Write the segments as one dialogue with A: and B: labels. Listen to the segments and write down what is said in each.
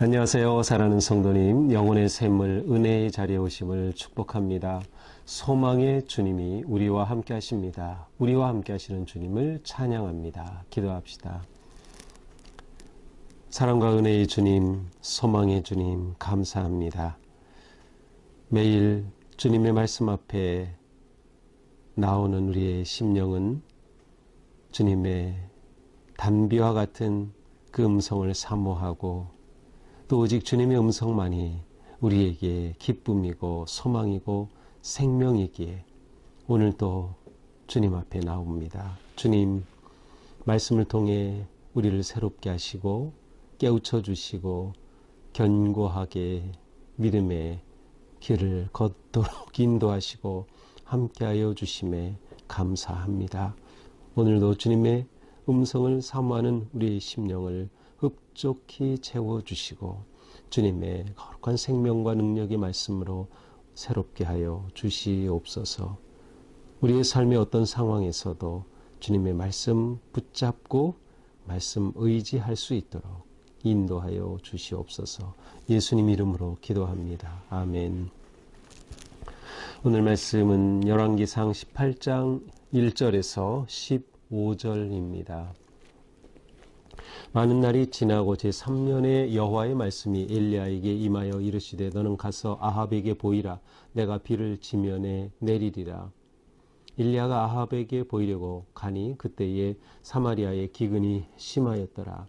A: 안녕하세요. 사랑하는 성도님, 영혼의 샘물 은혜의 자리에 오심을 축복합니다. 소망의 주님이 우리와 함께 하십니다. 우리와 함께 하시는 주님을 찬양합니다. 기도합시다. 사랑과 은혜의 주님, 소망의 주님, 감사합니다. 매일 주님의 말씀 앞에 나오는 우리의 심령은 주님의 단비와 같은 그 음성을 사모하고 또 오직 주님의 음성만이 우리에게 기쁨이고 소망이고 생명이기에 오늘도 주님 앞에 나옵니다. 주님, 말씀을 통해 우리를 새롭게 하시고 깨우쳐 주시고 견고하게 믿음의 길을 걷도록 인도하시고 함께하여 주심에 감사합니다. 오늘도 주님의 음성을 사모하는 우리의 심령을 흡족히 채워주시고 주님의 거룩한 생명과 능력의 말씀으로 새롭게 하여 주시옵소서. 우리의 삶의 어떤 상황에서도 주님의 말씀 붙잡고 말씀 의지할 수 있도록 인도하여 주시옵소서. 예수님 이름으로 기도합니다. 아멘. 오늘 말씀은 열왕기상 18장 1절에서 15절입니다. 많은 날이 지나고 제3년에 여호와의 말씀이 엘리야에게 임하여 이르시되 너는 가서 아합에게 보이라. 내가 비를 지면에 내리리라. 엘리야가 아합에게 보이려고 가니 그때에 사마리아의 기근이 심하였더라.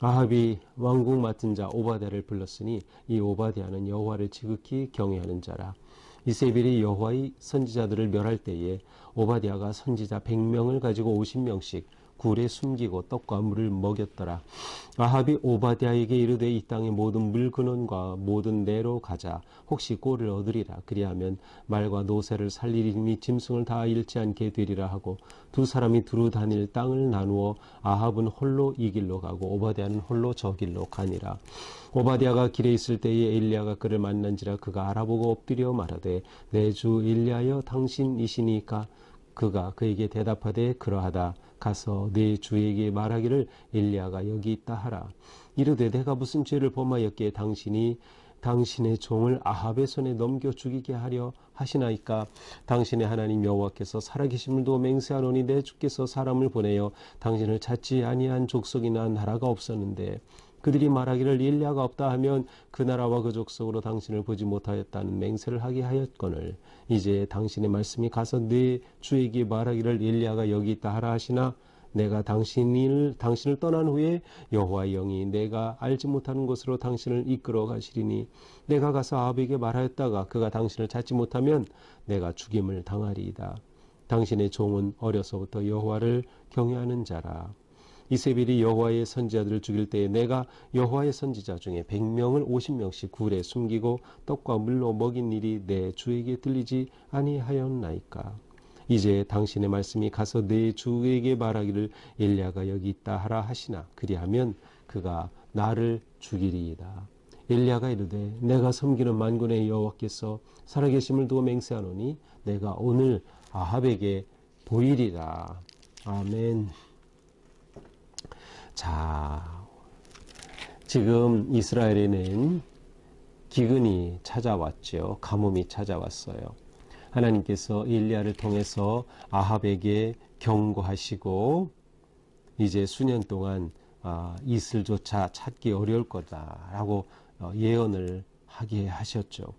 A: 아합이 왕궁 맡은 자 오바댜를 불렀으니 이 오바댜는 여호와를 지극히 경외하는 자라. 이세벨이 여호와의 선지자들을 멸할 때에 오바댜가 선지자 100명을 가지고 50명씩 굴에 숨기고 떡과 물을 먹였더라. 아합이 오바댜에게 이르되 이 땅의 모든 물근원과 모든 내로 가자. 혹시 꼴을 얻으리라. 그리하면 말과 노새를 살리리니 짐승을 다 잃지 않게 되리라 하고 두 사람이 두루 다닐 땅을 나누어 아합은 홀로 이 길로 가고 오바댜는 홀로 저 길로 가니라. 오바댜가 길에 있을 때에 엘리야가 그를 만난지라. 그가 알아보고 엎드려 말하되 내 주 엘리야여 당신이시니까. 그가 그에게 대답하되 그러하다. 가서 네 주에게 말하기를 엘리야가 여기 있다 하라. 이르되 내가 무슨 죄를 범하였기에 당신이 당신의 종을 아합의 손에 넘겨 죽이게 하려 하시나이까. 당신의 하나님 여호와께서 살아계심을 두어 맹세하노니 내 주께서 사람을 보내어 당신을 찾지 아니한 족속이나 나라가 없었는데 그들이 말하기를 엘리야가 없다 하면 그 나라와 그 족속으로 당신을 보지 못하였다는 맹세를 하게 하였거늘 이제 당신의 말씀이 가서 네 주에게 말하기를 엘리야가 여기 있다 하라 하시나 내가 당신을 떠난 후에 여호와의 영이 내가 알지 못하는 곳으로 당신을 이끌어 가시리니 내가 가서 아합에게 말하였다가 그가 당신을 찾지 못하면 내가 죽임을 당하리이다. 당신의 종은 어려서부터 여호와를 경외하는 자라. 이세벨이 여호와의 선지자들을 죽일 때에 내가 여호와의 선지자 중에 100명을 50명씩 굴에 숨기고 떡과 물로 먹인 일이 내 주에게 들리지 아니하였나이까. 이제 당신의 말씀이 가서 내 주에게 말하기를 엘리야가 여기 있다 하라 하시나 그리하면 그가 나를 죽이리이다. 엘리야가 이르되 내가 섬기는 만군의 여호와께서 살아계심을 두고 맹세하노니 내가 오늘 아합에게 보이리라. 아멘. 자, 지금 이스라엘에는 기근이 찾아왔죠. 가뭄이 찾아왔어요. 하나님께서 엘리야를 통해서 아합에게 경고하시고 이제 수년 동안 이슬조차 찾기 어려울 거다라고 예언을 하게 하셨죠.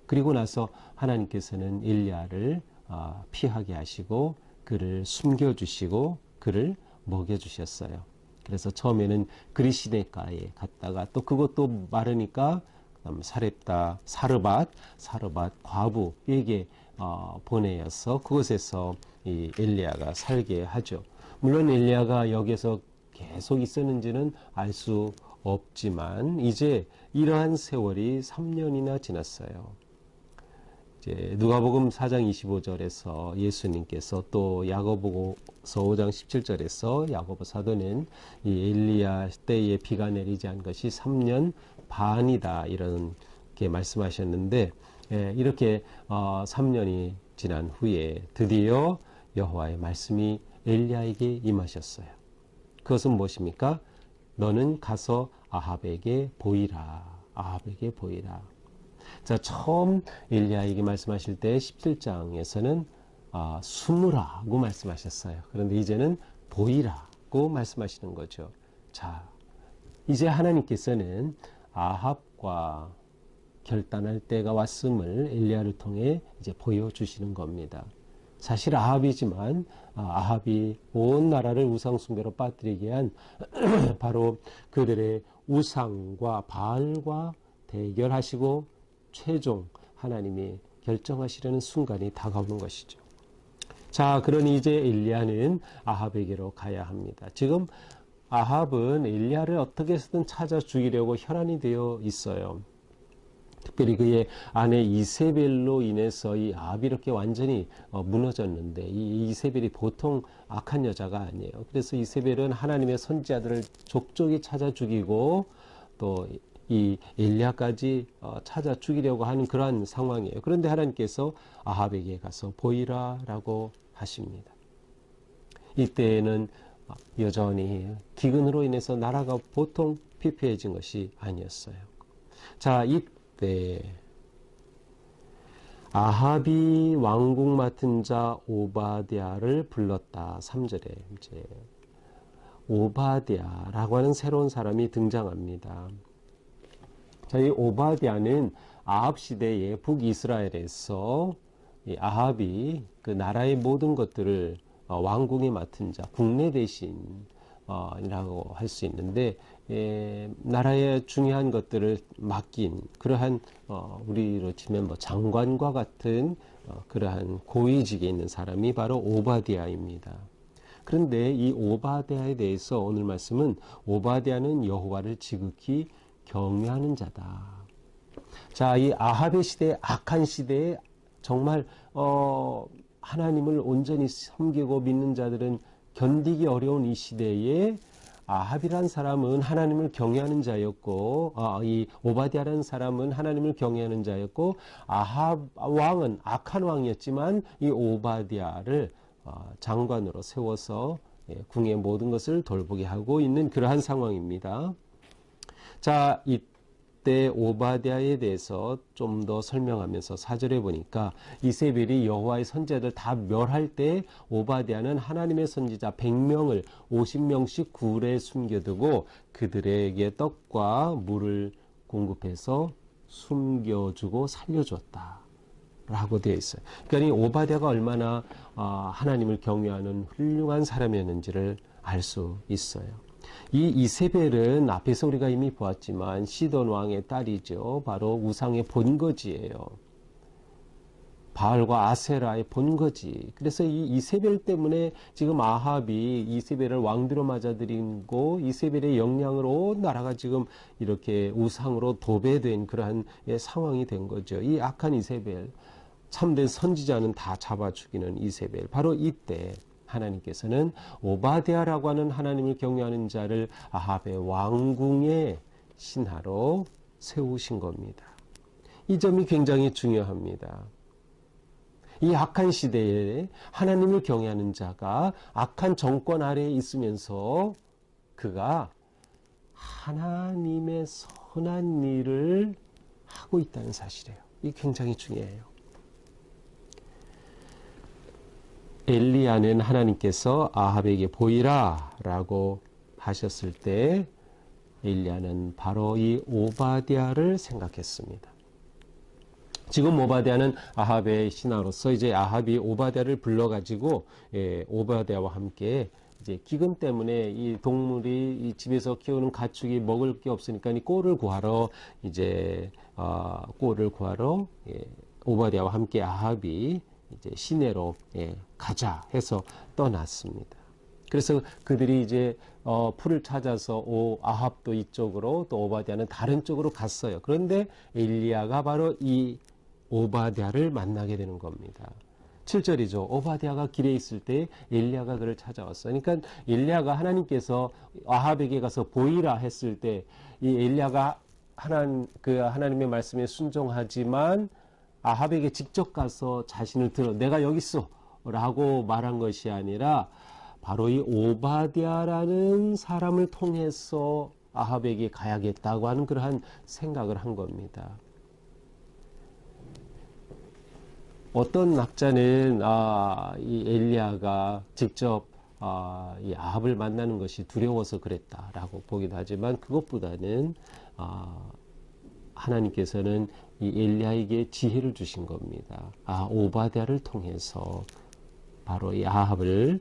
A: 그리고 나서 하나님께서는 엘리야를 피하게 하시고 그를 숨겨주시고 그를 먹여주셨어요. 그래서 처음에는 그리시네가에 갔다가 또 그것도 마르니까 사렙다, 사르밧 과부에게 보내어서 그곳에서 이 엘리야가 살게 하죠. 물론 엘리야가 여기서 계속 있었는지는 알 수 없지만 이제 이러한 세월이 3년이나 지났어요. 이제 누가복음 4장 25절에서 예수님께서 또 야고보서 5장 17절에서 야고보 사도는 이 엘리야 때에 비가 내리지 않은 것이 3년 반이다 이렇게 말씀하셨는데 이렇게 3년이 지난 후에 드디어 여호와의 말씀이 엘리야에게 임하셨어요. 그것은 무엇입니까? 너는 가서 아합에게 보이라. 아합에게 보이라. 자, 처음 엘리야에게 말씀하실 때 17장에서는 숨으라고 말씀하셨어요. 그런데 이제는 보이라고 말씀하시는 거죠. 자, 이제 하나님께서는 아합과 결단할 때가 왔음을 엘리야를 통해 이제 보여주시는 겁니다. 사실 아합이지만 아합이 온 나라를 우상 숭배로 빠뜨리게 한 바로 그들의 우상과 바알과 대결하시고 최종 하나님이 결정하시려는 순간이 다가오는 것이죠. 자, 그러니 이제 엘리야는 아합에게로 가야 합니다. 지금 아합은 엘리야를 어떻게 해서든 찾아 죽이려고 혈안이 되어 있어요. 특별히 그의 아내 이세벨로 인해서 이 아합이 이렇게 완전히 무너졌는데, 이 이세벨이 보통 악한 여자가 아니에요. 그래서 이세벨은 하나님의 선지자들을 족족이 찾아 죽이고 또 이 엘리야까지 찾아 죽이려고 하는 그러한 상황이에요. 그런데 하나님께서 아합에게 가서 보이라라고 하십니다. 이때에는 여전히 기근으로 인해서 나라가 보통 피폐해진 것이 아니었어요. 자, 이때 아합이 왕궁 맡은 자 오바댜를 불렀다. 3절에 이제 오바댜라고 하는 새로운 사람이 등장합니다. 자, 이 오바댜는 아합 시대의 북이스라엘에서 이 아합이 그 나라의 모든 것들을 왕궁에 맡은 자, 국내 대신이라고 할 수 있는데, 나라의 중요한 것들을 맡긴 그러한 우리로 치면 뭐 장관과 같은 그러한 고위직에 있는 사람이 바로 오바댜입니다. 그런데 이 오바댜에 대해서 오늘 말씀은 오바댜는 여호와를 지극히 경외하는 자다. 자, 이 아합의 시대, 악한 시대에 정말 하나님을 온전히 섬기고 믿는 자들은 견디기 어려운 이 시대에 아합이라는 사람은 하나님을 경외하는 자였고, 이 오바댜라는 사람은 하나님을 경외하는 자였고, 아합 왕은 악한 왕이었지만 이 오바댜를 장관으로 세워서 궁의 모든 것을 돌보게 하고 있는 그러한 상황입니다. 자, 이때 오바댜에 대해서 좀 더 설명하면서 4절에 보니까 이세벨이 여호와의 선지자들 다 멸할 때 오바댜는 하나님의 선지자 100명을 50명씩 굴에 숨겨두고 그들에게 떡과 물을 공급해서 숨겨주고 살려줬다 라고 되어 있어요. 그러니까 이 오바댜가 얼마나 하나님을 경외하는 훌륭한 사람이었는지를 알 수 있어요. 이 이세벨은 앞에서 우리가 이미 보았지만 시돈 왕의 딸이죠. 바로 우상의 본거지예요. 바알과 아세라의 본거지. 그래서 이 이세벨 때문에 지금 아합이 이세벨을 왕비로 맞아들이고 이세벨의 영향으로 온 나라가 지금 이렇게 우상으로 도배된 그러한 상황이 된 거죠. 이 악한 이세벨, 참된 선지자는 다 잡아 죽이는 이세벨. 바로 이때 하나님께서는 오바댜라고 하는 하나님을 경외하는 자를 아합의 왕궁의 신하로 세우신 겁니다. 이 점이 굉장히 중요합니다. 이 악한 시대에 하나님을 경외하는 자가 악한 정권 아래에 있으면서 그가 하나님의 선한 일을 하고 있다는 사실이에요. 이게 굉장히 중요해요. 엘리야는 하나님께서 아합에게 보이라 라고 하셨을 때 엘리야는 바로 이 오바댜를 생각했습니다. 지금 오바댜는 아합의 신하로서 이제 아합이 오바댜를 불러가지고 오바댜와 함께 이제 기근 때문에 이 동물이 이 집에서 키우는 가축이 먹을 게 없으니까 이 꼴을 구하러 이제 꼴을 구하러 오바댜와 함께 아합이 이제 시내로 가자 해서 떠났습니다. 그래서 그들이 이제 풀을 찾아서 아합도 이쪽으로 또 오바댜는 다른 쪽으로 갔어요. 그런데 엘리야가 바로 이 오바댜를 만나게 되는 겁니다. 7절이죠. 오바댜가 길에 있을 때 엘리야가 그를 찾아왔어요. 그러니까 엘리야가 하나님께서 아합에게 가서 보이라 했을 때 이 엘리야가 하나님의 말씀에 순종하지만 아합에게 직접 가서 자신을 들어 내가 여기 있어 라고 말한 것이 아니라 바로 이 오바댜라는 사람을 통해서 아합에게 가야겠다고 하는 그러한 생각을 한 겁니다. 어떤 학자는 이 엘리야가 직접 이 아합을 만나는 것이 두려워서 그랬다라고 보기도 하지만, 그것보다는 하나님께서는 이 엘리야에게 지혜를 주신 겁니다. 오바댜를 통해서 바로 이 아합을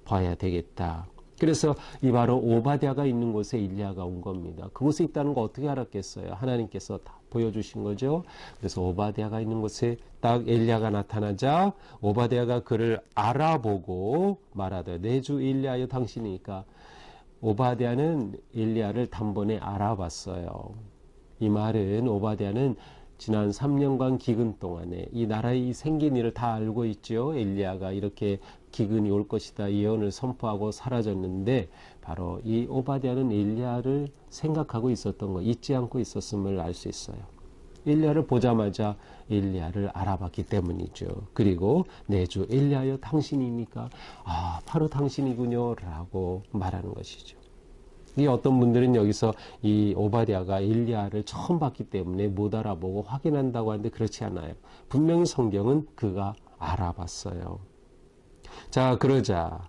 A: 봐야 되겠다. 그래서 이 바로 오바댜가 있는 곳에 엘리야가 온 겁니다. 그곳에 있다는 거 어떻게 알았겠어요? 하나님께서 다 보여주신 거죠. 그래서 오바댜가 있는 곳에 딱 엘리야가 나타나자 오바댜가 그를 알아보고 말하되 내 주 엘리야여 당신이니까, 오바댜는 엘리야를 단번에 알아봤어요. 이 말은 오바댜는 지난 3년간 기근 동안에 이 나라의 생긴 일을 다 알고 있죠. 엘리야가 이렇게 기근이 올 것이다 예언을 선포하고 사라졌는데, 바로 이 오바댜는 엘리야를 생각하고 있었던 거, 잊지 않고 있었음을 알 수 있어요. 엘리야를 보자마자 엘리야를 알아봤기 때문이죠. 그리고 내 주 엘리야여 당신이니까 바로 당신이군요 라고 말하는 것이죠. 이 어떤 분들은 여기서 이 오바댜가 엘리야를 처음 봤기 때문에 못 알아보고 확인한다고 하는데, 그렇지 않아요. 분명히 성경은 그가 알아봤어요. 자, 그러자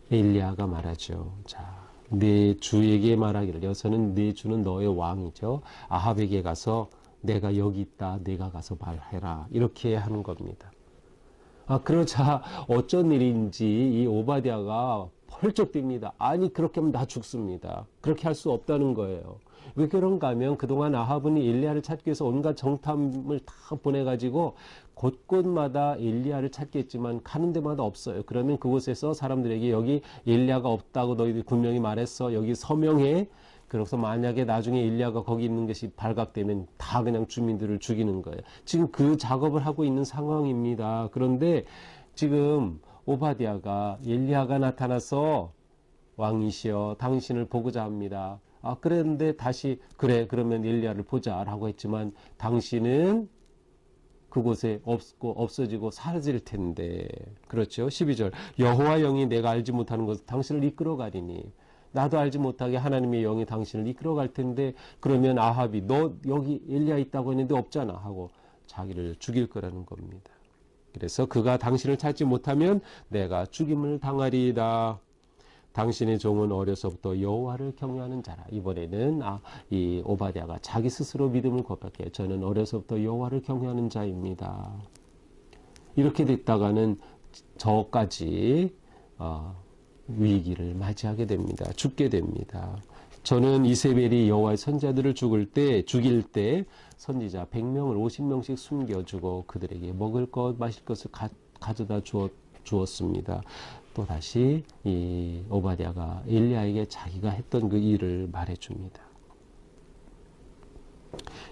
A: 엘리야가 말하죠. 자, 내 주에게 말하기를, 여기서는 내 주는 너의 왕이죠. 아합에게 가서 내가 여기 있다, 내가 가서 말해라, 이렇게 하는 겁니다. 그러자 어쩐 일인지 이 오바댜가 펄쩍 뜁니다. 아니, 그렇게 하면 나 죽습니다. 그렇게 할 수 없다는 거예요. 왜 그런가 하면 그동안 아합은 엘리야를 찾기 위해서 온갖 정탐을 다 보내가지고 곳곳마다 엘리야를 찾겠지만 가는 데마다 없어요. 그러면 그곳에서 사람들에게 여기 엘리야가 없다고 너희들이 분명히 말했어, 여기 서명해. 그래서 만약에 나중에 엘리야가 거기 있는 것이 발각되면 다 그냥 주민들을 죽이는 거예요. 지금 그 작업을 하고 있는 상황입니다. 그런데 지금 오바댜가 엘리야가 나타나서 왕이시여 당신을 보고자 합니다. 그랬는데 다시 그래 그러면 엘리야를 보자라고 했지만, 당신은 그곳에 없고 없어지고 사라질 텐데. 그렇죠. 12절 여호와 영이 내가 알지 못하는 것을 당신을 이끌어 가리니, 나도 알지 못하게 하나님의 영이 당신을 이끌어 갈 텐데, 그러면 아합이 너 여기 엘리야 있다고 했는데 없잖아 하고 자기를 죽일 거라는 겁니다. 그래서 그가 당신을 찾지 못하면 내가 죽임을 당하리이다. 당신의 종은 어려서부터 여호와를 경외하는 자라. 이번에는 이 오바댜가 자기 스스로 믿음을 고백해요. 저는 어려서부터 여호와를 경외하는 자입니다. 이렇게 됐다가는 저까지 위기를 맞이하게 됩니다. 죽게 됩니다. 저는 이세벨이 여호와의 선지자들을 죽일 때 선지자 100명을 50명씩 숨겨주고 그들에게 먹을 것 마실 것을 가져다 주었습니다. 또다시 이 오바댜가 엘리야에게 자기가 했던 그 일을 말해줍니다.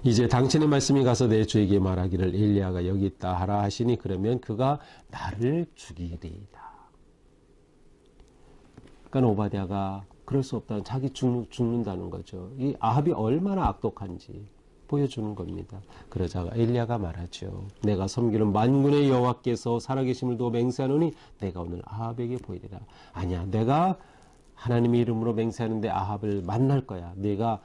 A: 이제 당신의 말씀이 가서 내 주에게 말하기를 엘리야가 여기 있다 하라 하시니, 그러면 그가 나를 죽이리이다. 그러니까 오바댜가 그럴 수 없다는, 자기 죽는다는 거죠. 이 아합이 얼마나 악독한지 보여주는 겁니다. 그러자가 엘리야가 말하죠. 내가 섬기는 만군의 여호와께서 살아계심을 두어 맹세하노니 내가 오늘 아합에게 보이리라. 아니야, 내가 하나님의 이름으로 맹세하는데 아합을 만날 거야. 내가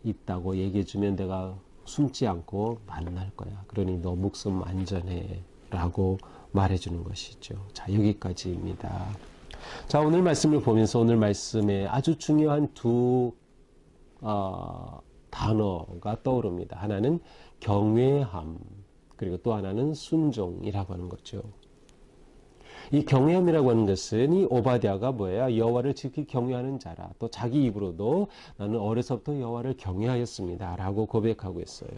A: 있다고 얘기해주면 내가 숨지 않고 만날 거야. 그러니 너 목숨 안전해 라고 말해주는 것이죠. 자, 여기까지입니다. 자, 오늘 말씀을 보면서 오늘 말씀에 아주 중요한 두 단어가 떠오릅니다. 하나는 경외함, 그리고 또 하나는 순종이라고 하는 거죠. 이 경외함이라고 하는 것은 이 오바댜가 뭐예요? 여호와를 지극히 경외하는 자라. 또 자기 입으로도 나는 어려서부터 여호와를 경외하였습니다 라고 고백하고 있어요.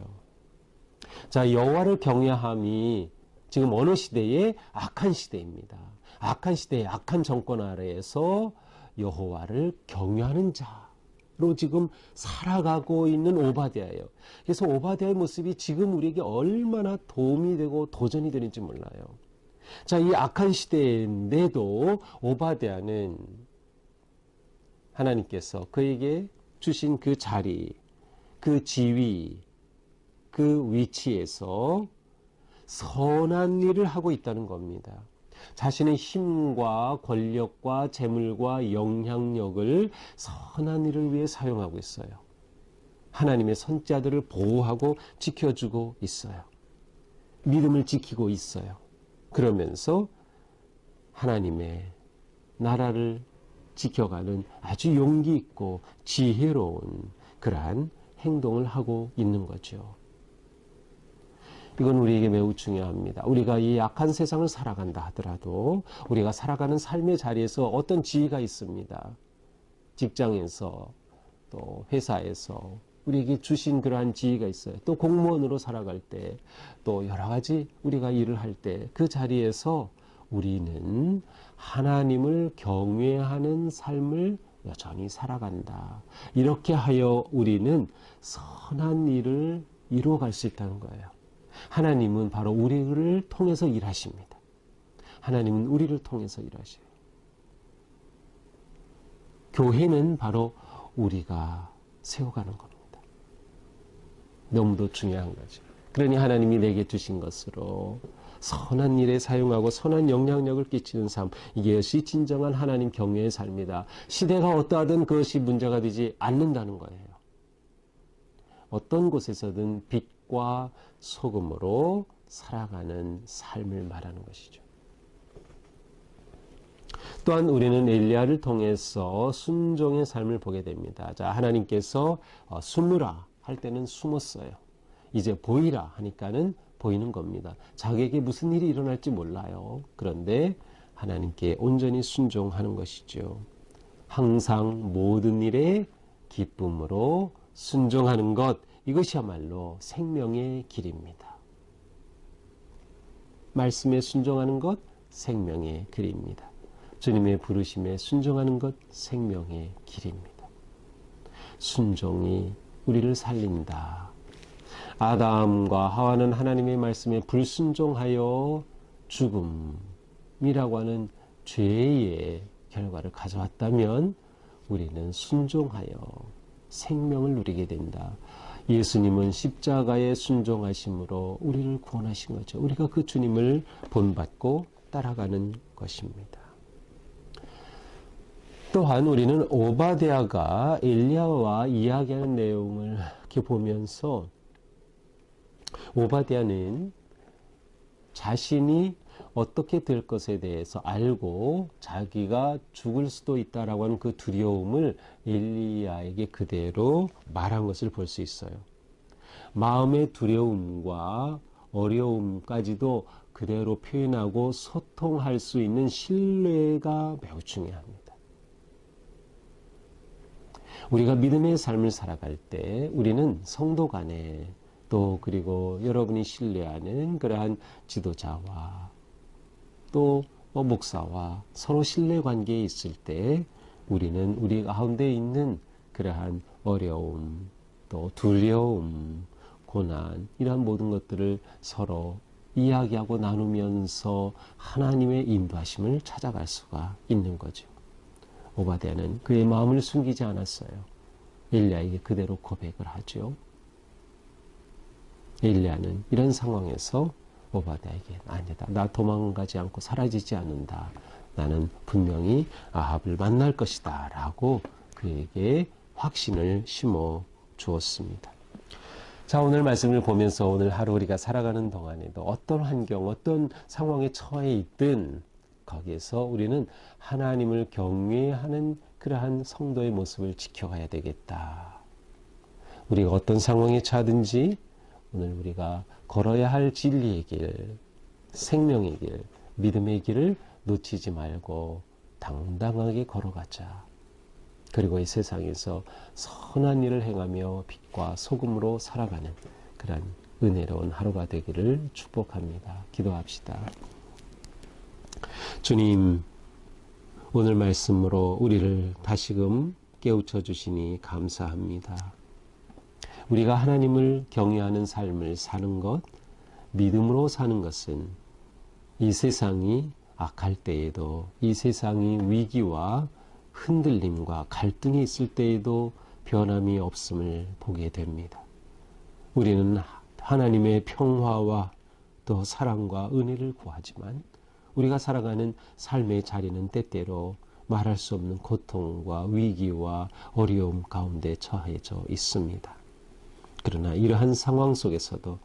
A: 자, 여호와를 경외함이 지금 어느 시대에? 악한 시대입니다. 악한 시대에 악한 정권 아래에서 여호와를 경외하는 자로 지금 살아가고 있는 오바댜예요. 그래서 오바댜의 모습이 지금 우리에게 얼마나 도움이 되고 도전이 되는지 몰라요. 자, 이 악한 시대인데도 오바댜는 하나님께서 그에게 주신 그 자리, 그 지위, 그 위치에서 선한 일을 하고 있다는 겁니다. 자신의 힘과 권력과 재물과 영향력을 선한 일을 위해 사용하고 있어요. 하나님의 선자들을 보호하고 지켜주고 있어요. 믿음을 지키고 있어요. 그러면서 하나님의 나라를 지켜가는 아주 용기 있고 지혜로운 그러한 행동을 하고 있는 거죠. 이건 우리에게 매우 중요합니다. 우리가 이 악한 세상을 살아간다 하더라도 우리가 살아가는 삶의 자리에서 어떤 지위가 있습니다. 직장에서 또 회사에서 우리에게 주신 그러한 지위가 있어요. 또 공무원으로 살아갈 때, 또 여러 가지 우리가 일을 할 때 그 자리에서 우리는 하나님을 경외하는 삶을 여전히 살아간다. 이렇게 하여 우리는 선한 일을 이루어갈 수 있다는 거예요. 하나님은 바로 우리를 통해서 일하십니다. 하나님은 우리를 통해서 일하셔요. 교회는 바로 우리가 세워가는 겁니다. 너무도 중요한 거죠. 그러니 하나님이 내게 주신 것으로 선한 일에 사용하고 선한 영향력을 끼치는 삶, 이것이 진정한 하나님 경외의 삶이다. 시대가 어떠하든 그것이 문제가 되지 않는다는 거예요. 어떤 곳에서든 빛과 소금으로 살아가는 삶을 말하는 것이죠. 또한 우리는 엘리야를 통해서 순종의 삶을 보게 됩니다. 자, 하나님께서 숨으라 할 때는 숨었어요. 이제 보이라 하니까는 보이는 겁니다. 자기에게 무슨 일이 일어날지 몰라요. 그런데 하나님께 온전히 순종하는 것이죠. 항상 모든 일에 기쁨으로 순종하는 것, 이것이야말로 생명의 길입니다. 말씀에 순종하는 것, 생명의 길입니다. 주님의 부르심에 순종하는 것, 생명의 길입니다. 순종이 우리를 살린다. 아담과 하와는 하나님의 말씀에 불순종하여 죽음이라고 하는 죄의 결과를 가져왔다면 우리는 순종하여 생명을 누리게 된다. 예수님은 십자가에 순종하심으로 우리를 구원하신 거죠. 우리가 그 주님을 본받고 따라가는 것입니다. 또한 우리는 오바댜가 엘리야와 이야기하는 내용을 이렇게 보면서 오바댜는 자신이 어떻게 될 것에 대해서 알고 자기가 죽을 수도 있다라고 하는 그 두려움을 엘리야에게 그대로 말한 것을 볼 수 있어요. 마음의 두려움과 어려움까지도 그대로 표현하고 소통할 수 있는 신뢰가 매우 중요합니다. 우리가 믿음의 삶을 살아갈 때 우리는 성도 간에 또 그리고 여러분이 신뢰하는 그러한 지도자와 또 목사와 서로 신뢰 관계에 있을 때 우리는 우리 가운데 있는 그러한 어려움, 또 두려움, 고난, 이러한 모든 것들을 서로 이야기하고 나누면서 하나님의 인도하심을 찾아갈 수가 있는 거죠. 오바댜는 그의 마음을 숨기지 않았어요. 엘리야에게 그대로 고백을 하죠. 엘리야는 이런 상황에서 오바댜에게 아니다. 나 도망가지 않고 사라지지 않는다. 나는 분명히 아합을 만날 것이다. 라고 그에게 확신을 심어 주었습니다. 자, 오늘 말씀을 보면서 오늘 하루 우리가 살아가는 동안에도 어떤 환경, 어떤 상황에 처해 있든 거기에서 우리는 하나님을 경외하는 그러한 성도의 모습을 지켜가야 되겠다. 우리가 어떤 상황에 처하든지 오늘 우리가 걸어야 할 진리의 길, 생명의 길, 믿음의 길을 놓치지 말고 당당하게 걸어가자. 그리고 이 세상에서 선한 일을 행하며 빛과 소금으로 살아가는 그런 은혜로운 하루가 되기를 축복합니다. 기도합시다. 주님, 오늘 말씀으로 우리를 다시금 깨우쳐 주시니 감사합니다. 우리가 하나님을 경외하는 삶을 사는 것, 믿음으로 사는 것은 이 세상이 악할 때에도, 이 세상이 위기와 흔들림과 갈등이 있을 때에도 변함이 없음을 보게 됩니다. 우리는 하나님의 평화와 또 사랑과 은혜를 구하지만 우리가 살아가는 삶의 자리는 때때로 말할 수 없는 고통과 위기와 어려움 가운데 처해져 있습니다. 그러나 이러한 상황 속에서도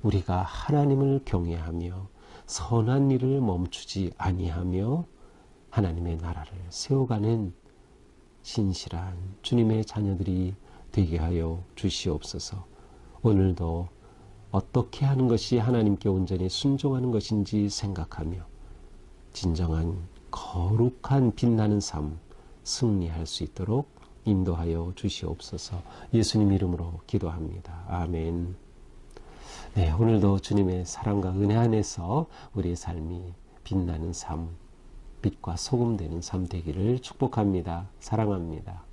A: 우리가 하나님을 경외하며 선한 일을 멈추지 아니하며 하나님의 나라를 세워가는 신실한 주님의 자녀들이 되게 하여 주시옵소서. 오늘도 어떻게 하는 것이 하나님께 온전히 순종하는 것인지 생각하며 진정한 거룩한 빛나는 삶 승리할 수 있도록 인도하여 주시옵소서. 예수님 이름으로 기도합니다. 아멘. 네, 오늘도 주님의 사랑과 은혜 안에서 우리의 삶이 빛나는 삶, 빛과 소금 되는 삶 되기를 축복합니다. 사랑합니다.